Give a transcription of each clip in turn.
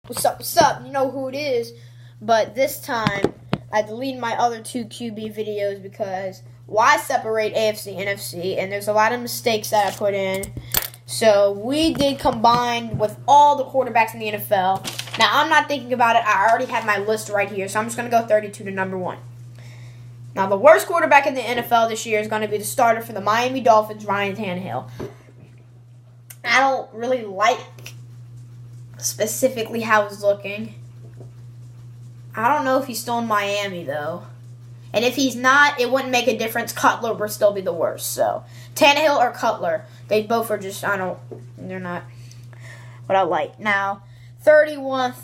What's up, what's up? You know who it is. But this time, I deleted my other two QB videos because why separate AFC and NFC? And there's a lot of mistakes that I put in. So we did combine with all the quarterbacks in the NFL. Now, I'm not thinking about it. I already have my list right here. So I'm just going to go 32 to number 1. Now, the worst quarterback in the NFL this year is going to be the starter for the Miami Dolphins, Ryan Tannehill. I don't really like specifically how he's looking. I don't know if he's still in Miami, though. And if he's not, it wouldn't make a difference. Cutler would still be the worst. So, Tannehill or Cutler, they both are just, they're not what I like. Now, 31st,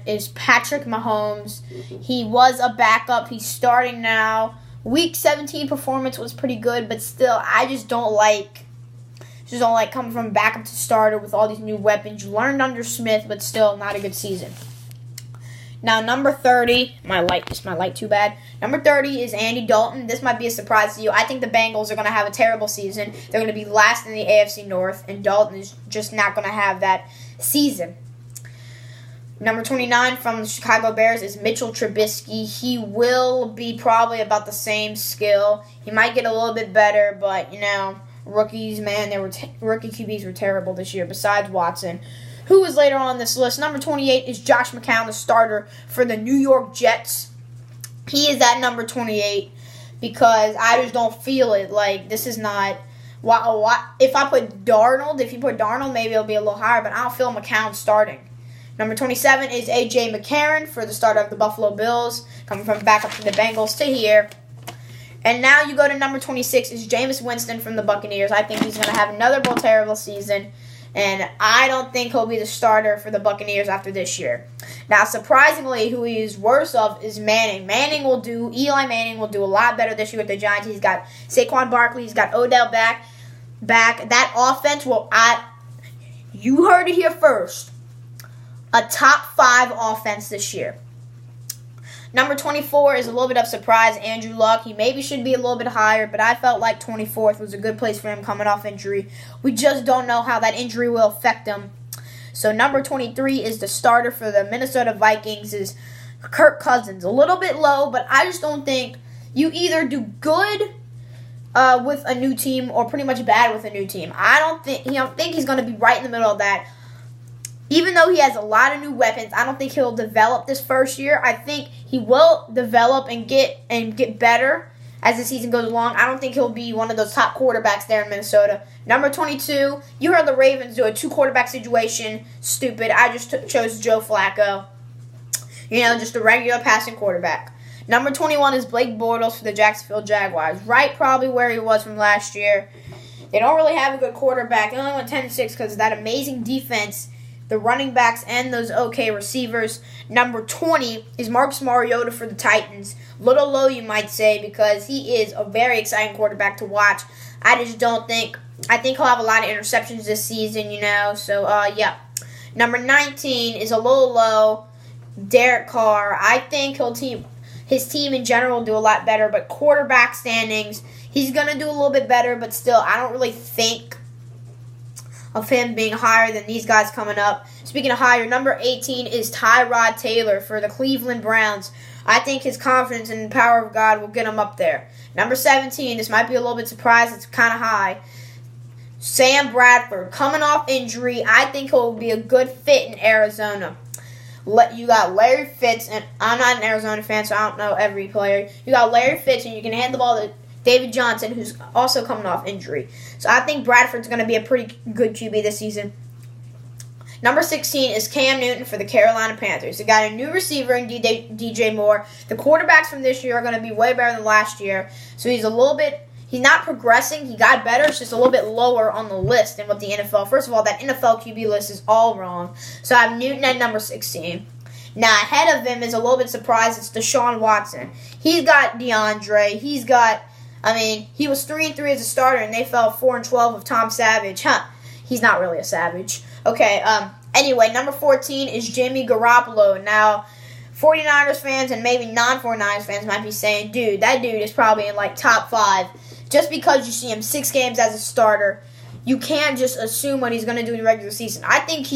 is Patrick Mahomes. He was a backup. He's starting now. Week 17 performance was pretty good, but still, I just don't like coming from backup to starter with all these new weapons. You learned under Smith, but still not a good season. Now, number 30, my light too bad. Number 30 is Andy Dalton. This might be a surprise to you. I think the Bengals are going to have a terrible season. They're going to be last in the AFC North, and Dalton is just not going to have that season. Number 29 from the Chicago Bears is Mitchell Trubisky. He will be probably about the same skill. He might get a little bit better, but, rookies, man, rookie QBs were terrible this year, besides Watson. Who is later on this list? Number 28 is Josh McCown, the starter for the New York Jets. He is at number 28 because I just don't feel it. Like, this is not... If you put Darnold, maybe it'll be a little higher, but I don't feel McCown starting. Number 27 is A.J. McCarron for the starter of the Buffalo Bills, coming from back up to the Bengals to here. And now you go to number 26 is Jameis Winston from the Buccaneers. I think he's going to have another terrible season. And I don't think he'll be the starter for the Buccaneers after this year. Now, surprisingly, who he is worse of is Manning. Eli Manning will do a lot better this year with the Giants. He's got Saquon Barkley. He's got Odell back. That offense you heard it here first. A top 5 offense this year. Number 24 is a little bit of surprise, Andrew Luck. He maybe should be a little bit higher, but I felt like 24th was a good place for him coming off injury. We just don't know how that injury will affect him. So number 23 is the starter for the Minnesota Vikings, is Kirk Cousins. A little bit low, but I just don't think you either do good with a new team or pretty much bad with a new team. I don't think he's going to be right in the middle of that. Even though he has a lot of new weapons, I don't think he'll develop this first year. I think he will develop and get better as the season goes along. I don't think he'll be one of those top quarterbacks there in Minnesota. Number 22, you heard the Ravens do a 2-quarterback situation. Stupid. I just chose Joe Flacco. Just a regular passing quarterback. Number 21 is Blake Bortles for the Jacksonville Jaguars. Right probably where he was from last year. They don't really have a good quarterback. They only went 10-6 because of that amazing defense, the running backs, and those okay receivers. Number 20 is Marcus Mariota for the Titans. Little low, you might say, because he is a very exciting quarterback to watch. I think he'll have a lot of interceptions this season, So, yeah. Number 19 is a little low, Derek Carr. I think his team in general will do a lot better, but quarterback standings, he's going to do a little bit better, but still, I don't really think of him being higher than these guys coming up. Speaking of higher, number 18 is Tyrod Taylor for the Cleveland Browns. I think his confidence in the power of God will get him up there. Number 17, this might be a little bit surprised, it's kind of high. Sam Bradford, coming off injury, I think he'll be a good fit in Arizona. You got Larry Fitz, and I'm not an Arizona fan, so I don't know every player. You got Larry Fitz, and you can hand the ball to David Johnson, who's also coming off injury. So I think Bradford's going to be a pretty good QB this season. Number 16 is Cam Newton for the Carolina Panthers. They got a new receiver in DJ Moore. The quarterbacks from this year are going to be way better than last year. So he's not progressing. He got better. It's just a little bit lower on the list than what the NFL. First of all, that NFL QB list is all wrong. So I have Newton at number 16. Now, ahead of him is a little bit surprised. It's Deshaun Watson. He's got DeAndre. He was 3-3 as a starter, and they fell 4-12 with Tom Savage. He's not really a savage. Okay, anyway, number 14 is Jimmy Garoppolo. Now, 49ers fans and maybe non-49ers fans might be saying, dude, that dude is probably in, top 5. Just because you see him 6 games as a starter, you can't just assume what he's going to do in the regular season. I think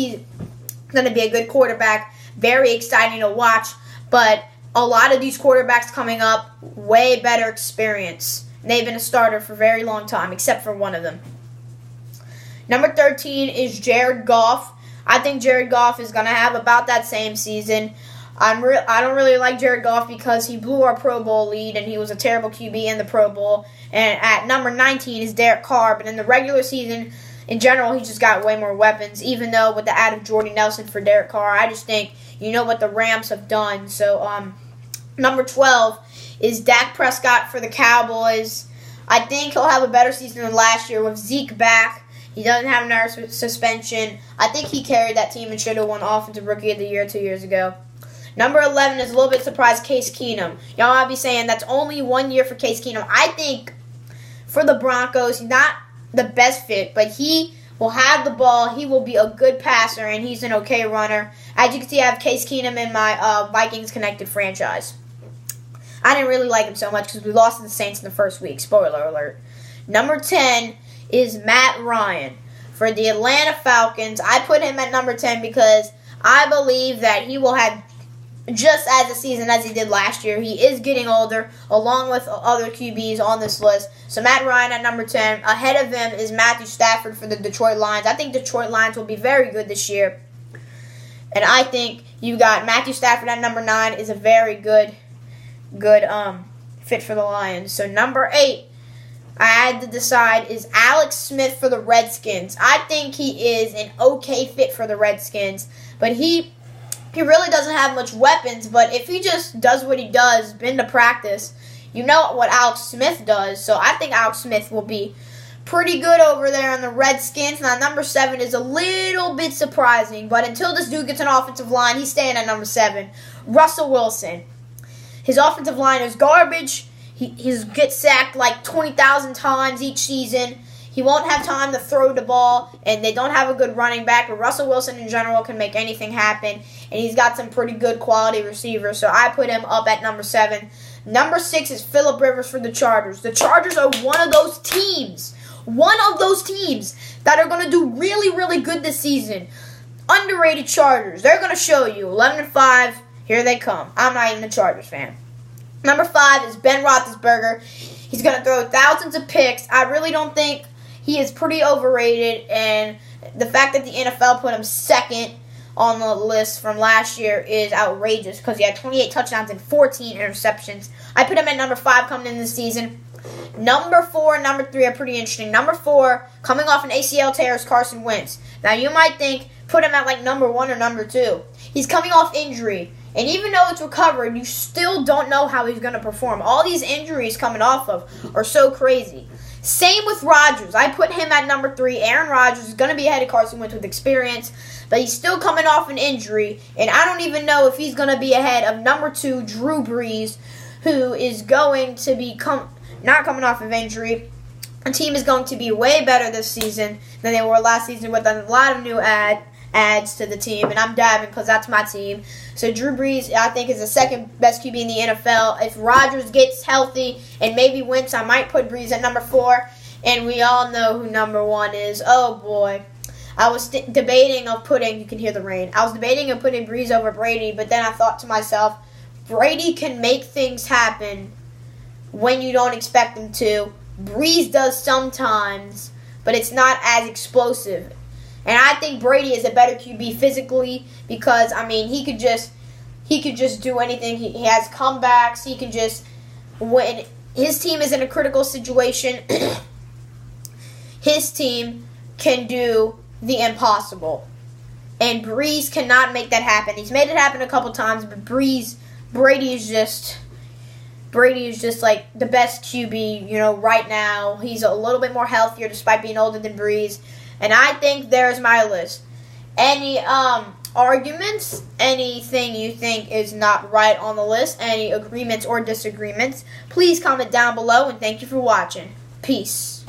going to be a good quarterback. Very exciting to watch. But a lot of these quarterbacks coming up, way better experience. They've been a starter for a very long time, except for one of them. Number 13 is Jared Goff. I think Jared Goff is going to have about that same season. I don't really like Jared Goff because he blew our Pro Bowl lead and he was a terrible QB in the Pro Bowl. And at number 19 is Derek Carr. But in the regular season, in general, he just got way more weapons. Even though with the add of Jordy Nelson for Derek Carr, I just think you know what the Rams have done. So number 12 is Dak Prescott for the Cowboys. I think he'll have a better season than last year with Zeke back. He doesn't have another suspension. I think he carried that team and should have won Offensive Rookie of the Year 2 years ago. Number 11 is a little bit surprised Case Keenum. Y'all might be saying that's only 1 year for Case Keenum. I think for the Broncos, he's not the best fit, but he will have the ball. He will be a good passer, and he's an okay runner. As you can see, I have Case Keenum in my Vikings Connected franchise. I didn't really like him so much because we lost to the Saints in the first week. Spoiler alert. Number 10 is Matt Ryan. For the Atlanta Falcons, I put him at number 10 because I believe that he will have just as a season as he did last year. He is getting older, along with other QBs on this list. So Matt Ryan at number 10. Ahead of him is Matthew Stafford for the Detroit Lions. I think Detroit Lions will be very good this year. And I think you got Matthew Stafford at number 9 is a very good fit for the Lions. So number 8, I had to decide, is Alex Smith for the Redskins. I think he is an okay fit for the Redskins, but he really doesn't have much weapons. But if he just does what he does, been to practice, you know what Alex Smith does. So I think Alex Smith will be pretty good over there on the Redskins. Now, number 7 is a little bit surprising, but until this dude gets an offensive line, he's staying at number 7. Russell Wilson. His offensive line is garbage. He gets sacked like 20,000 times each season. He won't have time to throw the ball, and they don't have a good running back. But Russell Wilson in general can make anything happen, and he's got some pretty good quality receivers. So I put him up at number 7. Number 6 is Phillip Rivers for the Chargers. The Chargers are one of those teams that are going to do really, really good this season. Underrated Chargers. They're going to show you. 11-5. Here they come. I'm not even a Chargers fan. Number 5 is Ben Roethlisberger. He's going to throw thousands of picks. I really don't think he is pretty overrated. And the fact that the NFL put him second on the list from last year is outrageous because he had 28 touchdowns and 14 interceptions. I put him at number 5 coming in this season. Number 4 and number 3 are pretty interesting. Number 4, coming off an ACL tear, is Carson Wentz. Now, you might think, put him at like number 1 or number 2. He's coming off injury. And even though it's recovered, you still don't know how he's going to perform. All these injuries coming off of are so crazy. Same with Rodgers. I put him at number 3. Aaron Rodgers is going to be ahead of Carson Wentz with experience, but he's still coming off an injury. And I don't even know if he's going to be ahead of number 2, Drew Brees, who is going to be not coming off of injury. The team is going to be way better this season than they were last season with a lot of new adds to the team, and I'm dabbing because that's my team. So Drew Brees, I think, is the second best QB in the NFL. If Rodgers gets healthy and maybe Wentz, I might put Brees at number 4, and we all know who number 1 is. Oh, boy. I was debating of putting, you can hear the rain, I was debating of putting Brees over Brady, but then I thought to myself, Brady can make things happen when you don't expect them to. Brees does sometimes, but it's not as explosive. And I think Brady is a better QB physically because, I mean, he could just do anything. He has comebacks. He can just, when his team is in a critical situation, his team can do the impossible. And Brees cannot make that happen. He's made it happen a couple times, but Brady is just like the best QB, right now. He's a little bit more healthier despite being older than Brees. And I think there's my list. Any arguments, anything you think is not right on the list, any agreements or disagreements, please comment down below, and thank you for watching. Peace.